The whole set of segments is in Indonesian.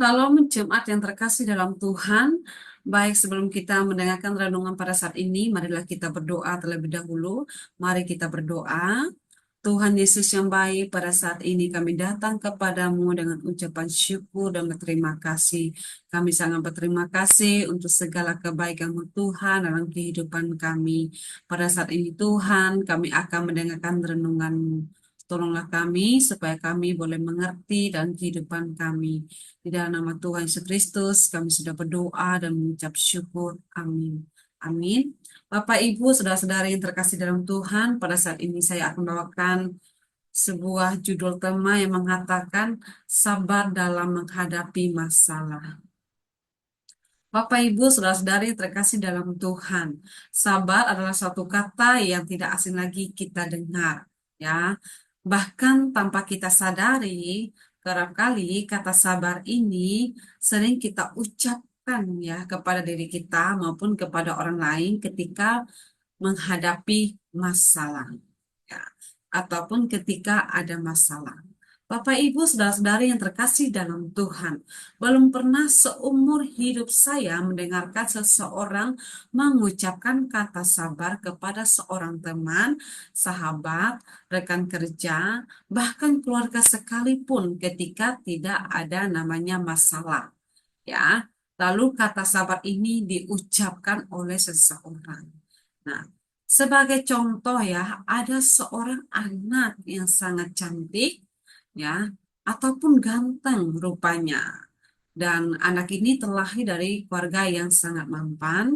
Shalom Jemaat yang terkasih dalam Tuhan. Baik, sebelum kita mendengarkan renungan pada saat ini, marilah kita berdoa terlebih dahulu. Mari kita berdoa. Tuhan Yesus yang baik, pada saat ini kami datang kepadamu dengan ucapan syukur dan berterima kasih. Kami sangat berterima kasih untuk segala kebaikan-Mu Tuhan dalam kehidupan kami. Pada saat ini Tuhan, kami akan mendengarkan renungan-Mu. Tolonglah kami supaya kami boleh mengerti dalam kehidupan kami. Di dalam nama Tuhan Yesus Kristus, kami sudah berdoa dan mengucap syukur. Amin. Amin. Bapak, Ibu, saudara-saudari yang terkasih dalam Tuhan, pada saat ini saya akan membawakan sebuah judul tema yang mengatakan sabar dalam menghadapi masalah. Bapak, Ibu, saudara-saudari yang terkasih dalam Tuhan, sabar adalah suatu kata yang tidak asing lagi kita dengar, ya. Bahkan tanpa kita sadari, kerap kali kata sabar ini sering kita ucapkan ya kepada diri kita maupun kepada orang lain ketika menghadapi masalah, ya, ataupun ketika ada masalah. Bapak, Ibu, saudara-saudari yang terkasih dalam Tuhan, belum pernah seumur hidup saya mendengarkan seseorang mengucapkan kata sabar kepada seorang teman, sahabat, rekan kerja, bahkan keluarga sekalipun ketika tidak ada namanya masalah. Ya, lalu kata sabar ini diucapkan oleh seseorang. Nah, sebagai contoh ya, ada seorang anak yang sangat cantik, ya, ataupun ganteng rupanya. Dan anak ini terlahir dari keluarga yang sangat mampan,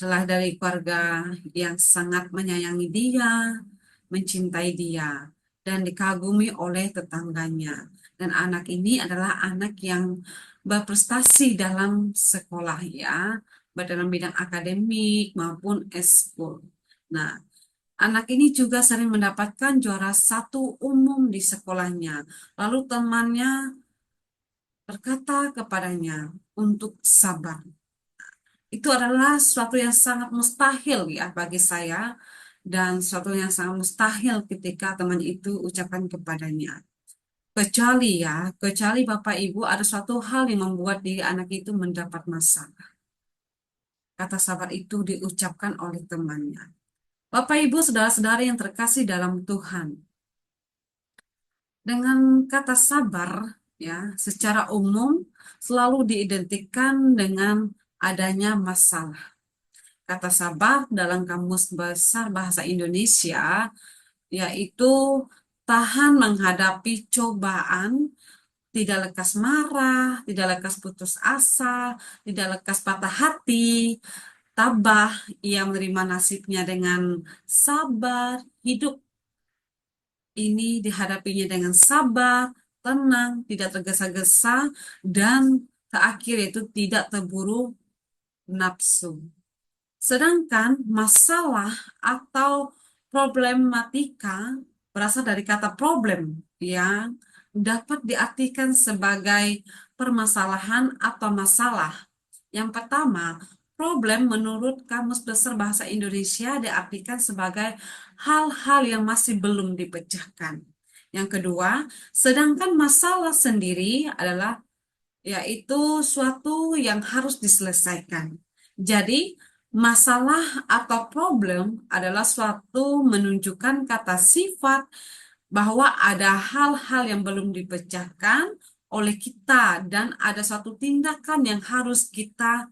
telah dari keluarga yang sangat menyayangi dia, mencintai dia, dan dikagumi oleh tetangganya. Dan anak ini adalah anak yang berprestasi dalam sekolah ya, baik dalam bidang akademik maupun eskul. Nah, anak ini juga sering mendapatkan juara satu umum di sekolahnya. Lalu temannya berkata kepadanya untuk sabar. Itu adalah sesuatu yang sangat mustahil ya bagi saya dan sesuatu yang sangat mustahil ketika teman itu ucapkan kepadanya. Kecuali Bapak Ibu ada suatu hal yang membuat diri anak itu mendapat masalah. Kata sabar itu diucapkan oleh temannya. Bapak Ibu saudara-saudari yang terkasih dalam Tuhan. Dengan kata sabar ya secara umum selalu diidentikan dengan adanya masalah. Kata sabar dalam Kamus Besar Bahasa Indonesia yaitu tahan menghadapi cobaan, tidak lekas marah, tidak lekas putus asa, tidak lekas patah hati, tabah, ia menerima nasibnya dengan sabar, hidup ini dihadapinya dengan sabar, tenang, tidak tergesa-gesa, dan terakhir itu tidak terburu nafsu. Sedangkan masalah atau problematika berasal dari kata problem yang dapat diartikan sebagai permasalahan atau masalah. Yang pertama, problem menurut Kamus Besar Bahasa Indonesia diartikan sebagai hal-hal yang masih belum dipecahkan. Yang kedua, sedangkan masalah sendiri adalah yaitu suatu yang harus diselesaikan. Jadi, masalah atau problem adalah suatu menunjukkan kata sifat bahwa ada hal-hal yang belum dipecahkan oleh kita dan ada suatu tindakan yang harus kita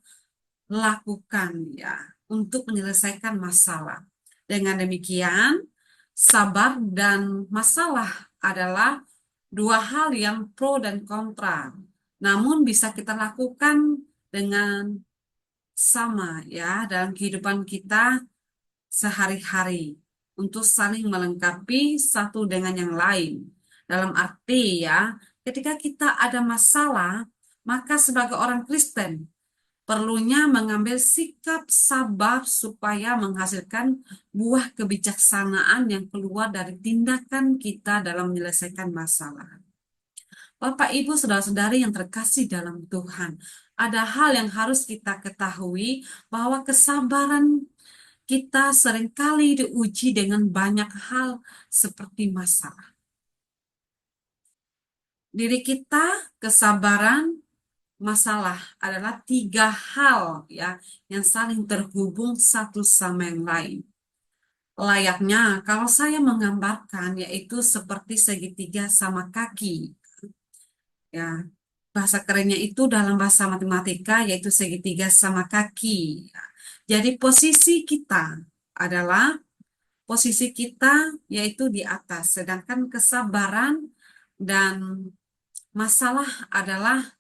lakukan ya untuk menyelesaikan masalah. Dengan demikian, sabar dan masalah adalah dua hal yang pro dan kontra. Namun bisa kita lakukan dengan sama ya dalam kehidupan kita sehari-hari untuk saling melengkapi satu dengan yang lain. Dalam arti ya, ketika kita ada masalah, maka sebagai orang Kristen perlunya mengambil sikap sabar supaya menghasilkan buah kebijaksanaan yang keluar dari tindakan kita dalam menyelesaikan masalah. Bapak, Ibu, saudara-saudari yang terkasih dalam Tuhan, ada hal yang harus kita ketahui bahwa kesabaran kita seringkali diuji dengan banyak hal seperti masalah. diri kita, kesabaran, masalah adalah tiga hal ya yang saling terhubung satu sama yang lain. Layaknya kalau saya menggambarkan yaitu seperti segitiga sama kaki. Ya, bahasa kerennya itu dalam bahasa matematika yaitu segitiga sama kaki. Ya. Jadi posisi kita yaitu di atas, sedangkan kesabaran dan masalah adalah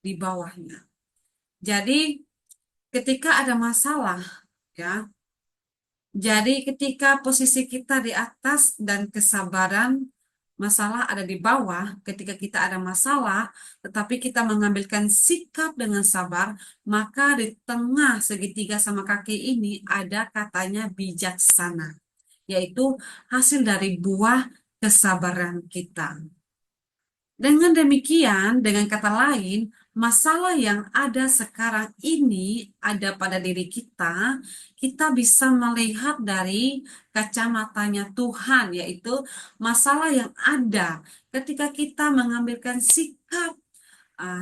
di bawahnya. Jadi ketika ada masalah, ya, jadi ketika posisi kita di atas dan kesabaran, masalah ada di bawah, ketika kita ada masalah, tetapi kita mengambilkan sikap dengan sabar, maka di tengah segitiga sama kaki ini ada katanya bijaksana, yaitu hasil dari buah kesabaran kita. Dengan demikian, dengan kata lain, masalah yang ada sekarang ini ada pada diri kita, kita bisa melihat dari kacamatanya Tuhan, yaitu masalah yang ada ketika kita mengambilkan sikap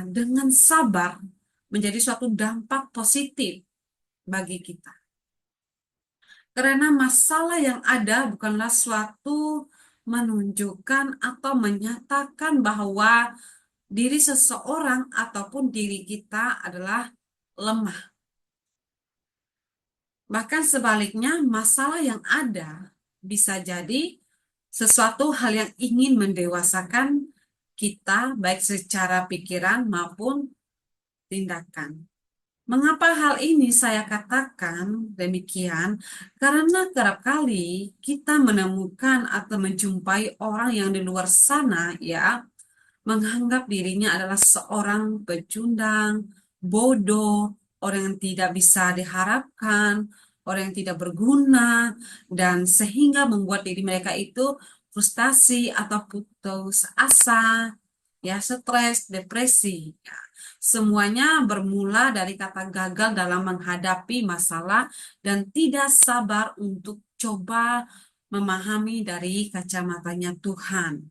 dengan sabar menjadi suatu dampak positif bagi kita. Karena masalah yang ada bukanlah suatu menunjukkan atau menyatakan bahwa diri seseorang ataupun diri kita adalah lemah. Bahkan sebaliknya, masalah yang ada bisa jadi sesuatu hal yang ingin mendewasakan kita, baik secara pikiran maupun tindakan. Mengapa hal ini saya katakan demikian? Karena kerap kali kita menemukan atau menjumpai orang yang di luar sana, ya, menganggap dirinya adalah seorang pecundang, bodoh, orang yang tidak bisa diharapkan, orang yang tidak berguna, dan sehingga membuat diri mereka itu frustasi atau putus asa, ya, stres, depresi. Ya. Semuanya bermula dari kata gagal dalam menghadapi masalah dan tidak sabar untuk coba memahami dari kacamatanya Tuhan.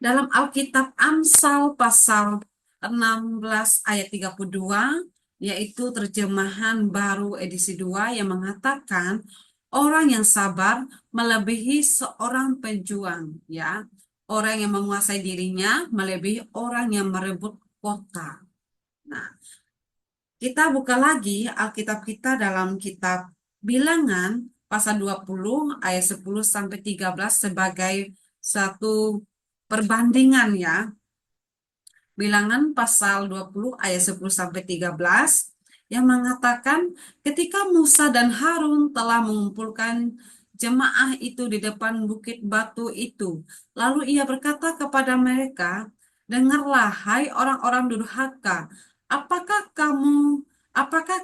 Dalam Alkitab Amsal pasal 16 ayat 32, yaitu terjemahan baru edisi 2 yang mengatakan orang yang sabar melebihi seorang pejuang, ya. Orang yang menguasai dirinya melebihi orang yang merebut kota. Nah, kita buka lagi Alkitab kita dalam kitab Bilangan pasal 20 ayat 10 sampai 13 sebagai satu perbandingan, ya. Bilangan pasal 20 ayat 10 sampai 13 yang mengatakan ketika Musa dan Harun telah mengumpulkan jemaah itu di depan bukit batu itu, lalu ia berkata kepada mereka, "Dengarlah hai orang-orang durhaka, apakah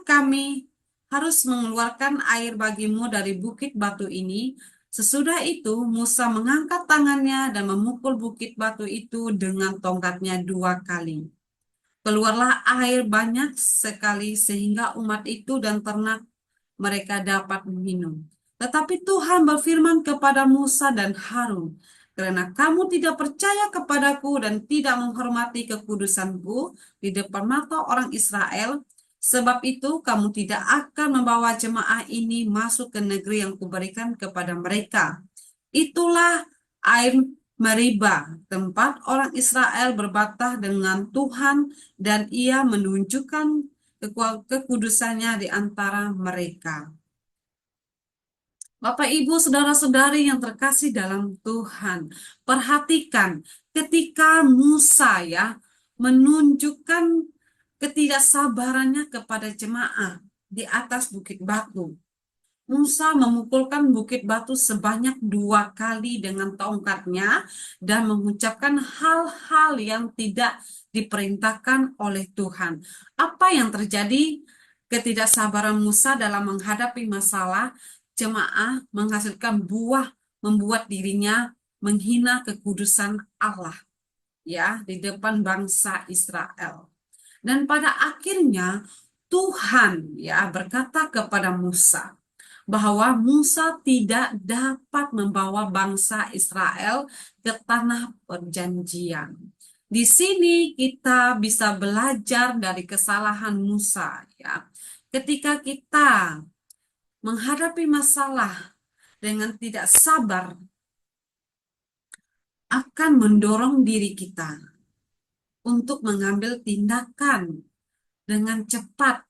kami harus mengeluarkan air bagimu dari bukit batu ini?" Sesudah itu, Musa mengangkat tangannya dan memukul bukit batu itu dengan tongkatnya 2 kali. Keluarlah air banyak sekali sehingga umat itu dan ternak mereka dapat minum. Tetapi Tuhan berfirman kepada Musa dan Harun, "Karena kamu tidak percaya kepadaku dan tidak menghormati kekudusanku di depan mata orang Israel, sebab itu kamu tidak akan membawa jemaah ini masuk ke negeri yang kuberikan kepada mereka. Itulah air Meriba, tempat orang Israel berbatah dengan Tuhan dan ia menunjukkan kekudusannya di antara mereka." Bapak, Ibu, saudara-saudari yang terkasih dalam Tuhan, perhatikan ketika Musa, ya, menunjukkan ketidaksabarannya kepada jemaah di atas bukit batu. Musa memukulkan bukit batu sebanyak 2 kali dengan tongkatnya dan mengucapkan hal-hal yang tidak diperintahkan oleh Tuhan. Apa yang terjadi? Ketidaksabaran Musa dalam menghadapi masalah jemaah menghasilkan buah, membuat dirinya menghina kekudusan Allah, ya, di depan bangsa Israel. Dan pada akhirnya Tuhan, ya, berkata kepada Musa bahwa Musa tidak dapat membawa bangsa Israel ke tanah perjanjian. Di sini kita bisa belajar dari kesalahan Musa, ya. Ketika kita menghadapi masalah dengan tidak sabar, akan mendorong diri kita untuk mengambil tindakan dengan cepat,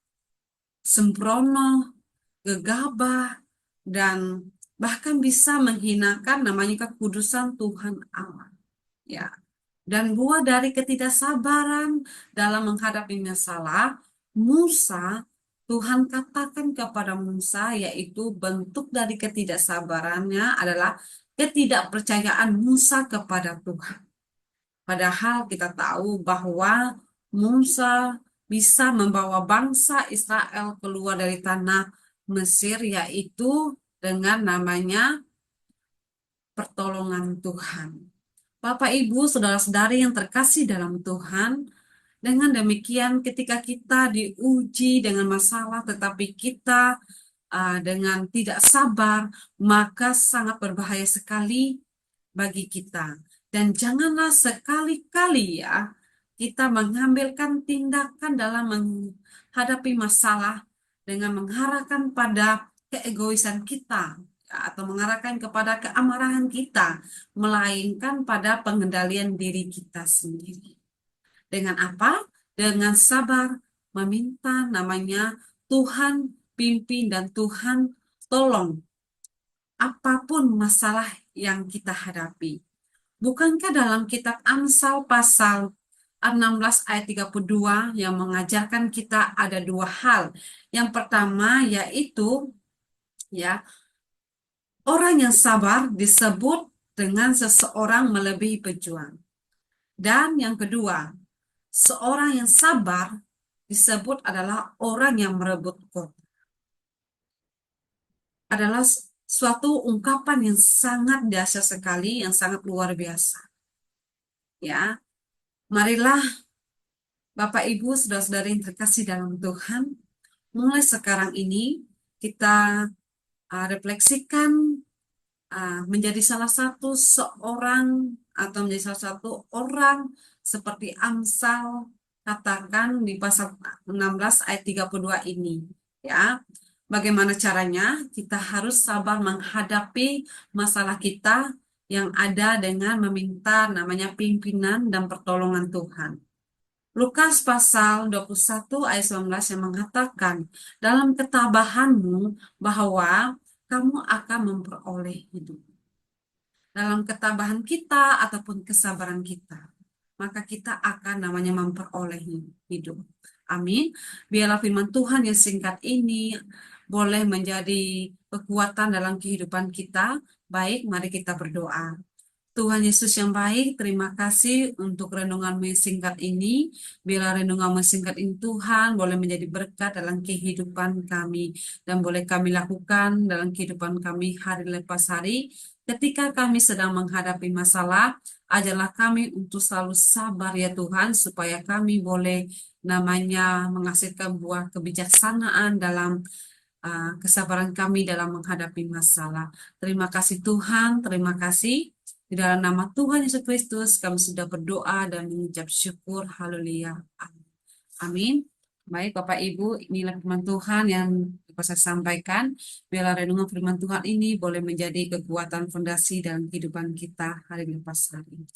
sembrono, gegabah, dan bahkan bisa menghinakan namanya kekudusan Tuhan Allah. Ya. Dan buah dari ketidaksabaran dalam menghadapi masalah, Musa, Tuhan katakan kepada Musa, yaitu bentuk dari ketidaksabarannya adalah ketidakpercayaan Musa kepada Tuhan. Padahal kita tahu bahwa Musa bisa membawa bangsa Israel keluar dari tanah Mesir, yaitu dengan namanya pertolongan Tuhan. Bapak, Ibu, saudara-saudari yang terkasih dalam Tuhan, dengan demikian ketika kita diuji dengan masalah tetapi kita dengan tidak sabar, maka sangat berbahaya sekali bagi kita. Dan janganlah sekali-kali ya kita mengambilkan tindakan dalam menghadapi masalah dengan mengarahkan pada keegoisan kita, ya, atau mengarahkan kepada keamarahan kita, melainkan pada pengendalian diri kita sendiri. Dengan apa? Dengan sabar meminta namanya Tuhan pimpin dan Tuhan tolong apapun masalah yang kita hadapi. Bukankah dalam kitab Amsal pasal 16 ayat 32 yang mengajarkan kita ada dua hal. Yang pertama yaitu ya, orang yang sabar disebut dengan seseorang melebihi pejuang. Dan yang kedua, seorang yang sabar disebut adalah orang yang merebut kota. Adalah suatu ungkapan yang sangat dahsyat sekali, yang sangat luar biasa. Ya, marilah Bapak Ibu, saudara-saudari yang terkasih dalam Tuhan, mulai sekarang ini kita refleksikan menjadi salah satu seorang atau menjadi salah satu orang seperti Amsal katakan di pasal 16 ayat 32 ini, ya. Bagaimana caranya? Kita harus sabar menghadapi masalah kita yang ada dengan meminta namanya pimpinan dan pertolongan Tuhan. Lukas pasal 21 ayat 19 yang mengatakan, dalam ketabahanmu bahwa kamu akan memperoleh hidup. Dalam ketabahan kita ataupun kesabaran kita, maka kita akan namanya memperoleh hidup. Amin. Biarlah firman Tuhan yang singkat ini boleh menjadi kekuatan dalam kehidupan kita. Baik, mari kita berdoa. Tuhan Yesus yang baik, terima kasih untuk renungan singkat ini. Bila renungan singkat ini Tuhan boleh menjadi berkat dalam kehidupan kami dan boleh kami lakukan dalam kehidupan kami hari lepas hari. Ketika kami sedang menghadapi masalah, ajarlah kami untuk selalu sabar ya Tuhan, supaya kami boleh namanya menghasilkan buah kebijaksanaan dalam kesabaran kami dalam menghadapi masalah. Terima kasih Tuhan, terima kasih. Di dalam nama Tuhan Yesus Kristus, kami sudah berdoa dan mengucap syukur. Haleluya. Amin. Baik Bapak Ibu, inilah firman Tuhan yang dapat saya sampaikan. Biarlah renungan firman Tuhan ini boleh menjadi kekuatan fondasi dalam kehidupan kita hari lepas hari.